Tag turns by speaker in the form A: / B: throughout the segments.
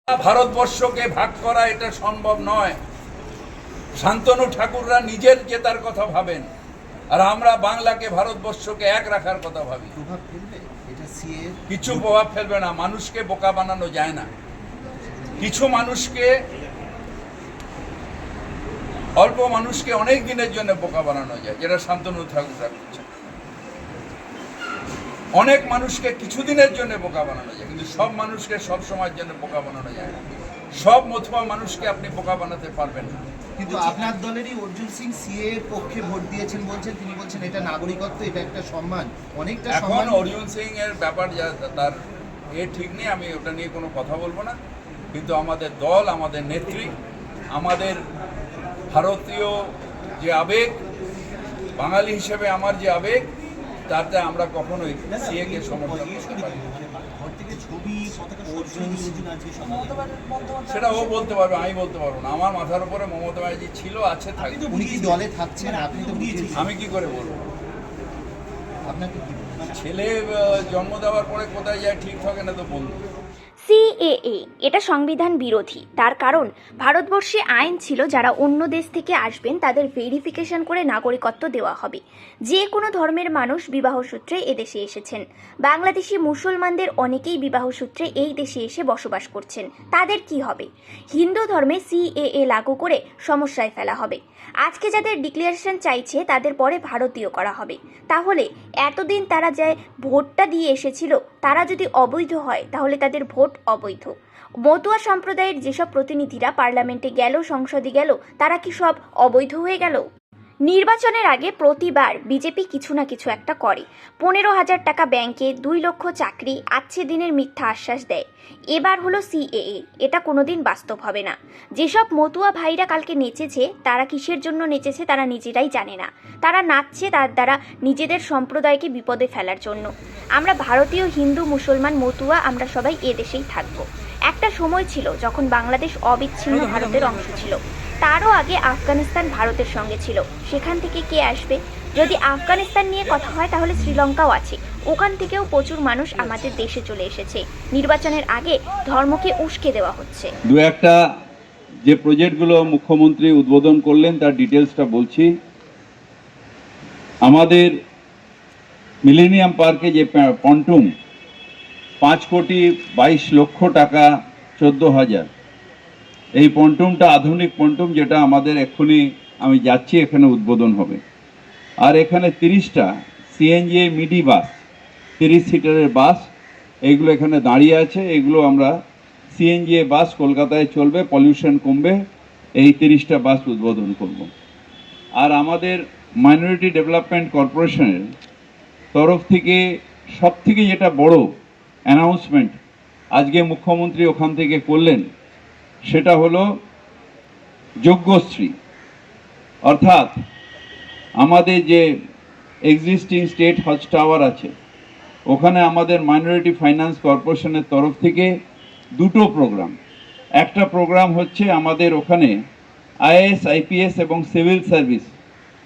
A: ভারতবর্ষকে ভাগ করা এটা সম্ভব নয়। শান্তনু ঠাকুররা নিজের জেতার কথা ভাবেন, আর আমরা বাংলাকে ভারতবর্ষকে এক রাখার কথা ভাবি। কিছু প্রভাব ফেলবে না। মানুষকে বোকা বানানো যায় না। কিছু মানুষকে, অল্প মানুষকে অনেক দিনের জন্য বোকা বানানো যায়, যেটা শান্তনু ঠাকুররা করছে। অনেক মানুষকে কিছুদিনের জন্য বোকা বানানো যায়, কিন্তু সব মানুষকে সব সময়ের জন্য বোকা বানানো যায় না। সব মতুয়া মানুষকে আপনি বোকা বানাতে পারবেন না।
B: কিন্তু আপনার দলেরই অর্জুন সিং সিএ এর পক্ষে ভোট দিয়েছেন বলছেন, তিনি বলছেন এটা নাগরিকত্ব, এটা একটা সম্মান, অনেকটা সম্মান।
A: এখন অর্জুন সিং এর ব্যাপার যা তার ঠিক নেই, আমি ওটা নিয়ে কোনো কথা বলবো না। কিন্তু আমাদের দল, আমাদের নেত্রী, আমাদের ভারতীয় যে আবেগ, বাঙালি হিসেবে আমার যে আবেগ, তাতে আমরা কখনোই সিএ কে সমর্থন করতে পারি না। সেটা ও বলতে পারবে, আমি বলতে পারবো না। আমার মাথার উপরে মমতা ব্যানার্জি ছিল, আছে, থাকবে।
B: উনি কি দলে থাকছেন? আপনি তো
A: আমি কি করে বলবো?
B: আপনাকে
A: ছেলে জন্ম দেওয়ার পরে কোথায় যায় ঠিক থাকে না তো বলবো।
C: সিএএ এটা সংবিধান বিরোধী। তার কারণ ভারতবর্ষে আইন ছিল যারা অন্য দেশ থেকে আসবেন তাদের ভেরিফিকেশন করে নাগরিকত্ব দেওয়া হবে। যে কোনো ধর্মের মানুষ বিবাহ সূত্রে এদেশে এসেছেন। বাংলাদেশি মুসলমানদের অনেকেই বিবাহ সূত্রে এই দেশে এসে বসবাস করছেন। তাদের কি হবে? হিন্দু ধর্মে সিএএ লাগু করে সমস্যায় ফেলা হবে। আজকে যাদের ডিক্লারেশন চাইছে তাদের পরে ভারতীয় করা হবে। তাহলে এতদিন তারা যে ভোটটা দিয়ে এসেছিল তারা যদি অবৈধ হয় তাহলে তাদের ভোট অবৈধ। মতুয়া সম্প্রদায়ের যেসব প্রতিনিধিরা পার্লামেন্টে গেল, সংসদে গেল, তারা কি সব অবৈধ হয়ে গেল? নির্বাচনের আগে প্রতিবার বিজেপি কিছু না কিছু একটা করে। 15,000 টাকা ব্যাংকে, 2 লক্ষ চাকরি, আচ্ছে দিনের মিথ্যা আশ্বাস দেয়। এবার হলো সিএএ। এটা কোনোদিন বাস্তব হবে না। যেসব মতুয়া ভাইরা কালকে নেচেছে তারা কিসের জন্য নেচেছে তারা নিজেরাই জানে না। তারা নাচছে তার দ্বারা নিজেদের সম্প্রদায়কে বিপদে ফেলার জন্য। আমরা ভারতীয়, হিন্দু, মুসলমান, মতুয়া আমরা সবাই এদেশেই থাকবো। একটা সময় ছিল যখন বাংলাদেশ অবিচ্ছিন্ন ভারতের অংশ ছিল। তারও আগে আফগানিস্তান ভারতের সঙ্গে ছিল। সেখান থেকে কে আসবে? যদি আফগানিস্তান নিয়ে কথা হয় তাহলে শ্রীলঙ্কাও আছে। ওখান থেকেও প্রচুর মানুষ আমাদের দেশে চলে এসেছে। নির্বাচনের আগে ধর্মকে উস্কে দেওয়া হচ্ছে।
D: দু একটা যে প্রজেক্টগুলো মুখ্যমন্ত্রী উদ্বোধন করলেন তার ডিটেলসটা বলছি। আমাদের মিলেনিয়াম পার্কে যে পন্টুম, 5,22,00,000 টাকা, 14,000। এই পন্টুমটা আধুনিক পন্টুম, যেটা আমাদের এক্ষুনি আমি যাচ্ছি, এখানে উদ্বোধন হবে। আর এখানে 30টা সিএনজি মিডি বাস, 30 সিটারের বাস, এইগুলো এখানে দাঁড়িয়ে আছে। এগুলো আমরা সিএনজি বাস কলকাতায় চলবে, পলিউশন কমবে, এই 30টা বাস উদ্বোধন করব। আর আমাদের মাইনরিটি ডেভেলপমেন্ট কর্পোরেশনের তরফ থেকে সবথেকে যেটা বড় অ্যানাউন্সমেন্ট আজকে মুখ্যমন্ত্রী ওখান থেকে করলেন, সেটা হলো যজ্ঞশ্রী। অর্থাৎ আমাদের যে এক্সিস্টিং স্টেট হজ টাওয়ার আছে, ওখানে আমাদের মাইনরিটি ফাইন্যান্স কর্পোরেশনের তরফ থেকে 2টো প্রোগ্রাম। একটা প্রোগ্রাম হচ্ছে আমাদের ওখানে আইএএস, আইপিএস এবং civil service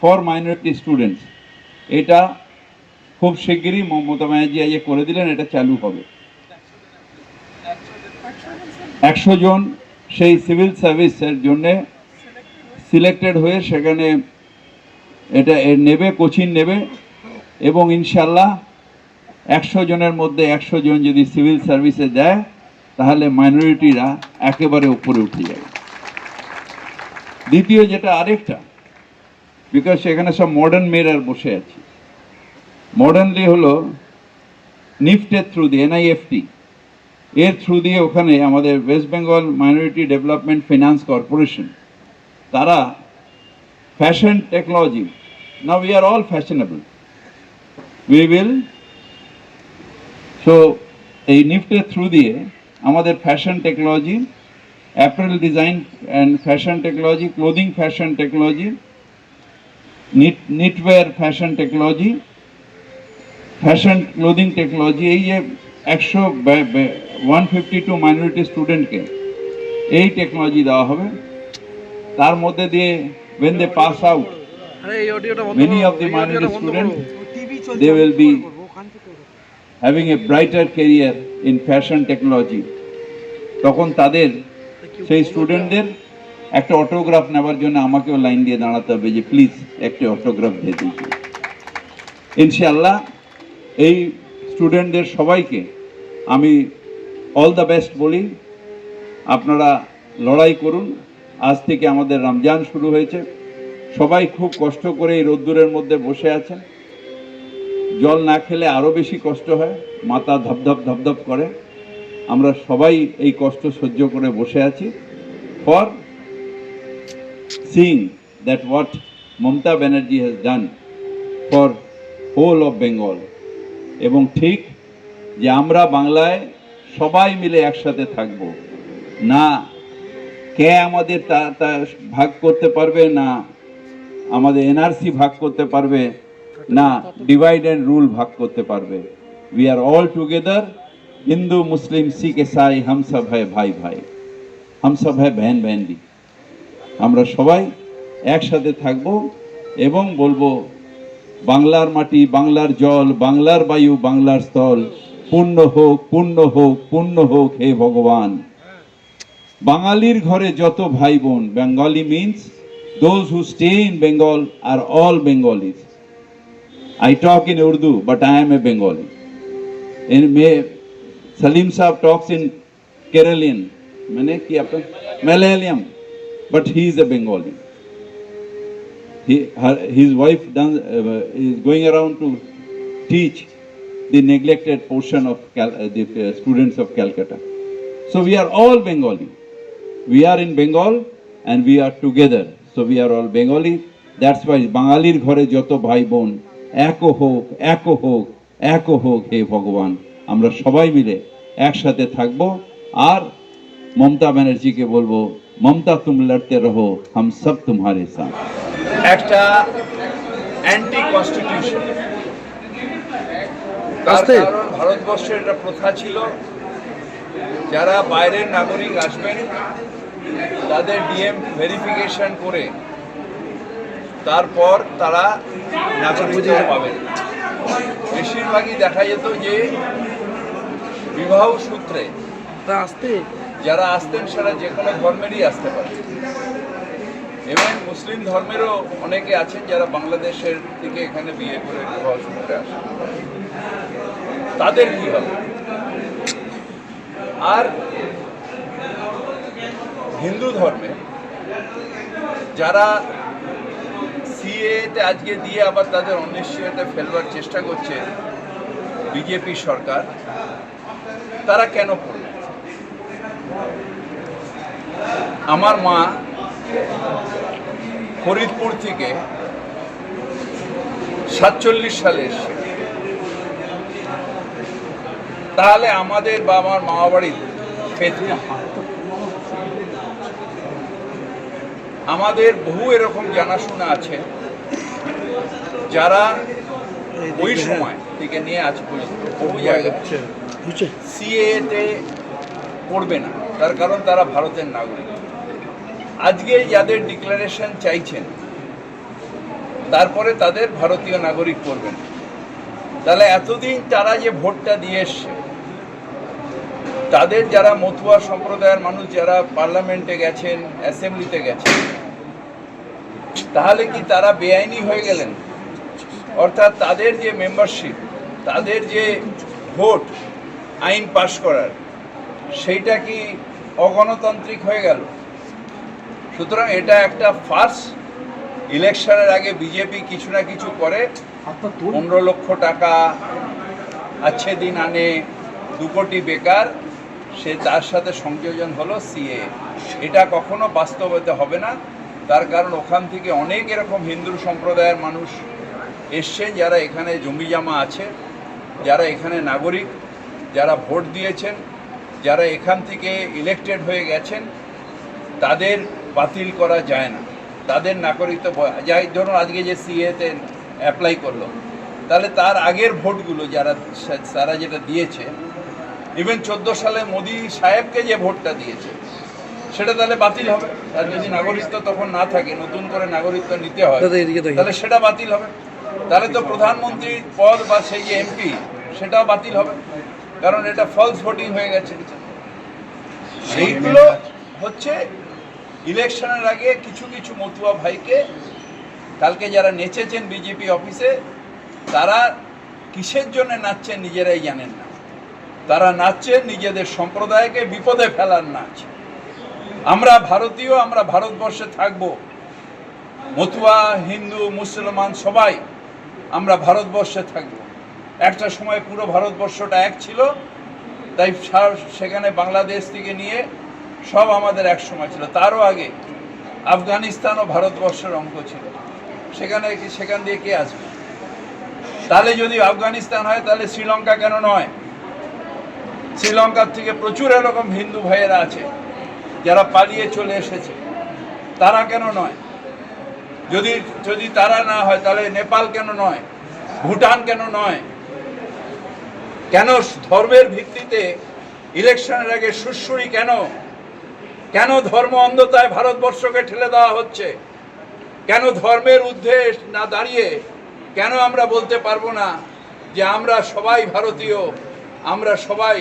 D: for minority students. এটা খুব শিগগিরই মমতা ব্যানার্জি আজ করে দিলেন, এটা চালু হবে। 100 জন সেই সিভিল সার্ভিসের জন্য সিলেক্টেড হয়ে সেখানে এটা নেবে, কোচিং নেবে, এবং ইনশাল্লাহ 100 জনের মধ্যে 100 জন যদি সিভিল সার্ভিসে দেয় তাহলে মাইনরিটিরা একেবারে উপরে উঠে যাবে। দ্বিতীয় যেটা আরেকটা, বিকজ সেখানে সব মডার্ন মেয়েরা বসে আছে, মডার্নলি হলো নিফটের থ্রু দিয়ে, এনআইএফটি এর থ্রু দিয়ে ওখানে আমাদের West Bengal minority development finance corporation, তারা fashion technology, now we are all fashionable, we will, so এই নিফটের থ্রু দিয়ে আমাদের fashion technology, apparel design and fashion technology, clothing fashion technology, knitwear fashion technology, fashion clothing technology, এই যে 152 minority স্টুডেন্টকে এই technology দেওয়া হবে। তার মধ্যে দিয়ে when they pass out, many of the minority students, they will be having a brighter career in fashion technology. তখন তাদের সেই স্টুডেন্টদের একটা অটোগ্রাফ নেওয়ার জন্য আমাকেও লাইন দিয়ে দাঁড়াতে হবে যে প্লিজ একটা অটোগ্রাফ দিয়ে দিয়েছি। ইনশাআল্লাহ এই স্টুডেন্টদের সবাইকে আমি অল দ্য বেস্ট বলি। আপনারা লড়াই করুন। আজ থেকে আমাদের রমজান শুরু হয়েছে। সবাই খুব কষ্ট করে এই রোদ্দুরের মধ্যে বসে আছেন। জল না খেলে আরও বেশি কষ্ট হয়, মাথা ধপধপ ধপধপ করে। আমরা সবাই এই কষ্ট সহ্য করে বসে আছি for seeing that what Mamata Banerjee has done for whole of Bengal. এবং ঠিক যে আমরা বাংলায় সবাই মিলে একসাথে থাকব, না কে আমাদের তা ভাগ করতে পারবে, না আমাদের এনআরসি ভাগ করতে পারবে, না ডিভাইড অ্যান্ড রুল ভাগ করতে পারবে। We are all together, Hindu Muslim Sikh Isai হাম সব হ্যায় ভাই ভাই, হাম সব হ্যায় বহন বহনদি। আমরা সবাই একসাথে থাকব এবং বলবো বাংলার মাটি, বাংলার জল, বাংলার বায়ু, বাংলার স্থল পূর্ণ হোক, পূর্ণ হোক, পূর্ণ হোক হে ভগবান। বাঙালির ঘরে যত ভাই বোন, Bengali means those who stay in Bengal are all Bengalis. I talk in Urdu, but I am a Bengali. In Salim Saab talks in Keralian, Malayalam, but he is a Bengali. His wife is going around to teach the neglected portion of the students of Calcutta. So we are all Bengali. We are in Bengal and we are together. So we are all Bengali. That's why Bangalir ঘরে যত ভাই বোন একো হোক, একো হোক, একো হোক হে ভগবান। আমরা সবাই মিলে একসাথে থাকবো। আর মমতা ব্যানার্জিকে বলবো, মমতা তুম লড়তে রহো, হাম সব তুমহারে সাথ।
A: একটা অ্যান্টি কনস্টিটিউশন। তার কারণ ভারতবর্ষের একটা প্রথা ছিল, যারা বাইরের নাগরিক আসবেন তাদের ডিএম ভেরিফিকেশন করে তারপর তারা নাগরিকত্ব পাবেন। বেশিরভাগই দেখা যেত যে বিবাহ সূত্রে যারা আসতেন সেটা যে কোনো ধর্মেরই আসতে পারে। এবং মুসলিম ধর্মেরও অনেকে আছেন যারা বাংলাদেশের থেকে এখানে বিয়ে করে বিবাহ সূত্রে আসেন। তাদের কি হবে? আর হিন্দু ধর্মে যারা সিএতে আজকে দিয়ে আবার তাদের অনিশ্চয়তা ফেলবার চেষ্টা করছে বিজেপি সরকার, তারা কেন করবে? আমার মা ফরিদপুর থেকে 47 সালে এসছে। তাহলে আমাদের বা আমার মামা বাড়ির আমাদের বহু এরকম জানাশোনা আছে যারা ওই সময় থেকে নিয়ে আজ পর্যন্ত বহু জায়গায় সিএতে পড়বে না, তার কারণ তারা ভারতের নাগরিক। আজকে যাদের ডিক্লারেশন চাইছেন তারপরে তাদের ভারতীয় নাগরিক করবেন। তাহলে এতদিন তারা যে ভোটটা দিয়ে এসছে, তাদের যারা মতুয়া সম্প্রদায়ের মানুষ যারা পার্লামেন্টে গেছেন, অ্যাসেম্বলিতে গেছেন, তাহলে কি তারা বেআইনি হয়ে গেলেন? অর্থাৎ তাদের যে মেম্বারশিপ, তাদের যে ভোট আইন পাশ করার, সেইটা কি অগণতান্ত্রিক হয়ে গেল? সুতরাং এটা একটা ফার্স। ইলেকশনের আগে বিজেপি কিছু না কিছু করে, 15 লক্ষ টাকা আচ্ছে দিন আনে, 2 কোটি বেকার, সে তার সাথে সংযোজন হলো সিএ। এটা কখনো বাস্তবায়িত হবে না। তার কারণ ওখান থেকে অনেক এরকম হিন্দু সম্প্রদায়ের মানুষ এসছেন যারা এখানে জমি জমা আছে, যারা এখানে নাগরিক, যারা ভোট দিয়েছেন, যারা এখান থেকে ইলেক্টেড হয়ে গেছেন, তাদের বাতিল করা যায় না। তাদের নাগরিকত্ব যাই ধরুন আজকে যে সিএতে অ্যাপ্লাই করলো, তাহলে তার আগের ভোটগুলো যারা যেটা দিয়েছে, ইভেন 14 সালে মোদি সাহেবকে যে ভোটটা দিয়েছে সেটা তাহলে বাতিল হবে। তার যদি নাগরিকত্ব তখন না থাকে, নতুন করে নাগরিকত্ব নিতে হয়, তাহলে সেটা বাতিল হবে। তাহলে তো প্রধানমন্ত্রী পদ বা সেই যে এমপি সেটাও বাতিল হবে, কারণ এটা ফলস ভোটিং হয়ে গেছে। সেইগুলো হচ্ছে ইলেকশনের আগে কিছু কিছু মতুয়া ভাইকে কালকে যারা নেচেছেন বিজেপি অফিসে, তারা কিসের জন্য নাচছেন নিজেরাই জানেন না। তারা নাচছেন নিজেদের সম্প্রদায়কে বিপদে ফেলার নাচ। আমরা ভারতীয়, আমরা ভারতবর্ষে থাকব, মতুয়া, হিন্দু, মুসলমান সবাই আমরা ভারতবর্ষে থাকব। একটা সময় পুরো ভারতবর্ষটা এক ছিল, তাই সেখানে বাংলাদেশ থেকে নিয়ে সব আমাদের এক সময় ছিল। তারও আগে আফগানিস্তানও ভারতবর্ষের অঙ্গ ছিল। সেখান দিয়ে কে আসবে? তাহলে যদি আফগানিস্তান হয় তাহলে শ্রীলঙ্কা কেন নয়? শ্রীলঙ্কার থেকে প্রচুর এরকম হিন্দু ভাইয়েরা আছে যারা পালিয়ে চলে এসেছে, তারা কেন নয়? যদি তারা না হয় তাহলে নেপাল কেন নয়? ভুটান কেন নয়? কেন ধর্মের ভিত্তিতে ইলেকশনের আগে সুরসুরি? কেন ধর্ম অন্ধতায় ভারতবর্ষকে ঠেলে দেওয়া হচ্ছে? কেন ধর্মের ঊর্ধ্বে না দাঁড়িয়ে কেন আমরা বলতে পারবো না যে আমরা সবাই ভারতীয়, আমরা সবাই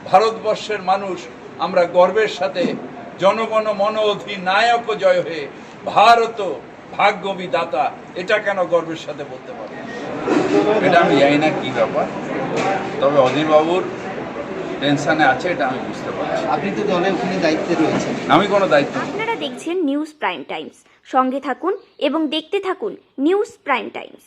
A: ভারতবর্ষের মানুষ, আমরা গর্বের সাথে জনগণ মন অধিনায়ক জয় হয়ে ভারত ভাগ্য বিধাতা, এটা কেন গর্বের সাথে বলতে পারবো? এটা আমি জানি না কি ব্যাপার, তবে অধীরবাবুর টেনশনে আছে, এটা আমি বুঝতে পারছি।
B: আপনি তো দলে ওখানে দায়িত্বে রয়েছেন।
A: আমি কোনো দায়িত্ব নেই।
C: আপনারা দেখছেন নিউজ প্রাইম টাইমস। সঙ্গে থাকুন এবং দেখতে থাকুন নিউজ প্রাইম টাইমস।